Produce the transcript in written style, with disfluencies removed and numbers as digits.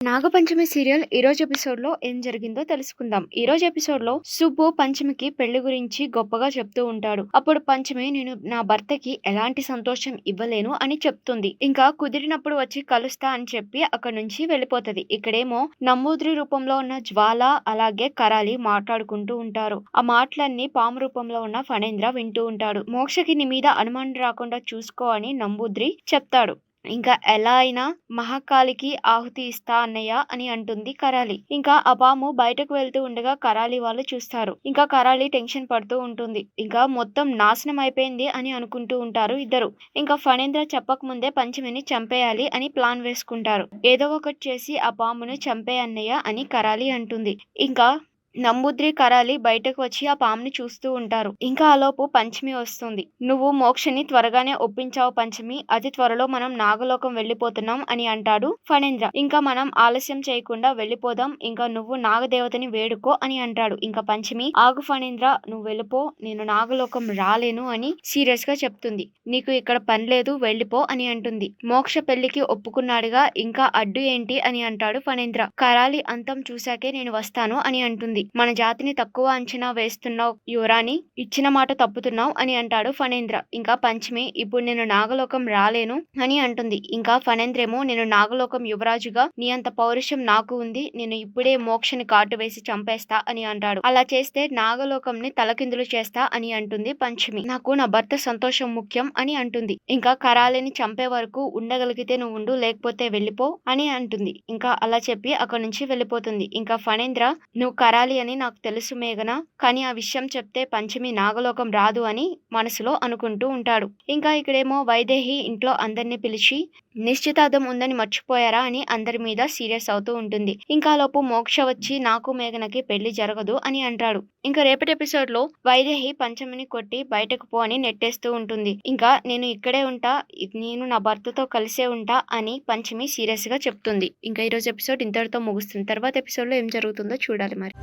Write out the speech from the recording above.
Nag Panchami serial ఈ రోజు episode లో ఏం జరిగిందో తెలుసుకుందాం. ఈ రోజు ఎపిసోడ్ లో సుబ్బు పంచమికి పెళ్లి గురించి గొప్పగా చెప్తూ ఉంటాడు. అప్పుడు పంచమి నేను నా భర్తకి ఎలాంటి సంతోషం ఇవ్వలేను అని చెప్తుంది. ఇంకా కుదిరినప్పుడు వచ్చి కలుస్తా అని చెప్పి అక్కడ నుంచి వెళ్ళిపోతది. ఇక్కడేమో నమ్మూద్రి రూపంలో ఉన్న జ్వాల అలాగే కరాలి మాట్లాడుకుంటూ ఉంటారు. ఆ మాటలన్నీ పాము రూపంలో ఉన్న ఫణేంద్ర వింటూ ఉంటాడు. మోక్షకి నీ మీద అనుమానం రాకుండా చూసుకో అని నమ్మూద్రి చెప్తాడు. ఇంకా ఎలా అయినా మహాకాళికి ఆహుతి ఇస్తా అన్నయ్య అని అంటుంది కరాలి. ఇంకా ఆ పాము బయటకు వెళ్తూ ఉండగా కరాలి వాళ్ళు చూస్తారు. ఇంకా కరాలి టెన్షన్ పడుతూ ఉంటుంది. ఇంకా మొత్తం నాశనం అయిపోయింది అని అనుకుంటూ ఉంటారు ఇద్దరు. ఇంకా ఫణేంద్ర చెప్పక ముందే పంచమిని చంపేయాలి అని ప్లాన్ వేసుకుంటారు. ఏదో ఒకటి చేసి ఆ పామును చంపే అన్నయ్య అని కరాలి అంటుంది. ఇంకా నమ్మూద్రి కరాలి బయటకు వచ్చి ఆ పాముని చూస్తూ ఉంటారు. ఇంకా ఆలోపు పంచమి వస్తుంది. నువ్వు మోక్షని త్వరగానే ఒప్పించావు పంచమి, అతి త్వరలో మనం నాగలోకం వెళ్ళిపోతున్నాం అని అంటాడు ఫణేంద్ర. ఇంకా మనం ఆలస్యం చేయకుండా వెళ్ళిపోదాం, ఇంకా నువ్వు నాగదేవతని వేడుకో అని అంటాడు. ఇంకా పంచమి ఆగు ఫణేంద్ర, నువ్వు వెళ్ళిపో, నేను నాగలోకం రాలేను అని సీరియస్ గా చెప్తుంది. నీకు ఇక్కడ పని లేదు, వెళ్ళిపో అని అంటుంది. మోక్ష పెళ్లికి ఒప్పుకున్నాడుగా, ఇంకా అడ్డు ఏంటి అని అంటాడు ఫణేంద్ర. కరాలి అంతం చూశాకే నేను వస్తాను అని అంటుంది. మన జాతిని తక్కువ అంచనా వేస్తున్నావు యువరాణి, ఇచ్చిన మాట తప్పుతున్నావు అని అంటాడు ఫణేంద్ర. ఇంకా పంచమి ఇప్పుడు నేను నాగలోకం రాలేను అని అంటుంది. ఇంకా ఫణేంద్రేమో నేను నాగలోకం యువరాజుగా నీ అంత పౌరుషం నాకు ఉంది, నేను ఇప్పుడే మోక్షని కాటు వేసి చంపేస్తా అని అంటాడు. అలా చేస్తే నాగలోకంని తలకిందులు చేస్తా అని అంటుంది పంచమి. నాకు నా భర్త సంతోషం ముఖ్యం అని అంటుంది. ఇంకా కరాలిని చంపే వరకు ఉండగలిగితే నువ్వు ఉండు, లేకపోతే వెళ్ళిపో అని అంటుంది. ఇంకా అలా చెప్పి అక్కడి నుంచి వెళ్ళిపోతుంది. ఇంకా ఫణేంద్ర నువ్వు కరాలి అని నాకు తెలుసు మేఘన, కానీ ఆ విషయం చెప్తే పంచమి నాగలోకం రాదు అని మనసులో అనుకుంటూ ఉంటాడు. ఇంకా ఇక్కడేమో వైదేహి ఇంట్లో అందరినీ పిలిచి నిశ్చితార్థం ఉందని మర్చిపోయారా అని అందరి మీద సీరియస్ అవుతూ ఉంటుంది. ఇంకా లోపు మోక్ష వచ్చి నాకు మేఘనకి పెళ్లి జరగదు అని అంటాడు. ఇంకా రేపటి ఎపిసోడ్ లో వైదేహి పంచమిని కొట్టి బయటకు పో అని నెట్టేస్తూ ఉంటుంది. ఇంకా నేను ఇక్కడే ఉంటా, నేను నా భర్తతో కలిసే ఉంటా అని పంచమి సీరియస్ గా చెప్తుంది. ఇంకా ఈరోజు ఎపిసోడ్ ఇంతటితో ముగుస్తుంది. తర్వాత ఎపిసోడ్ లో ఏం జరుగుతుందో చూడాలి మరి.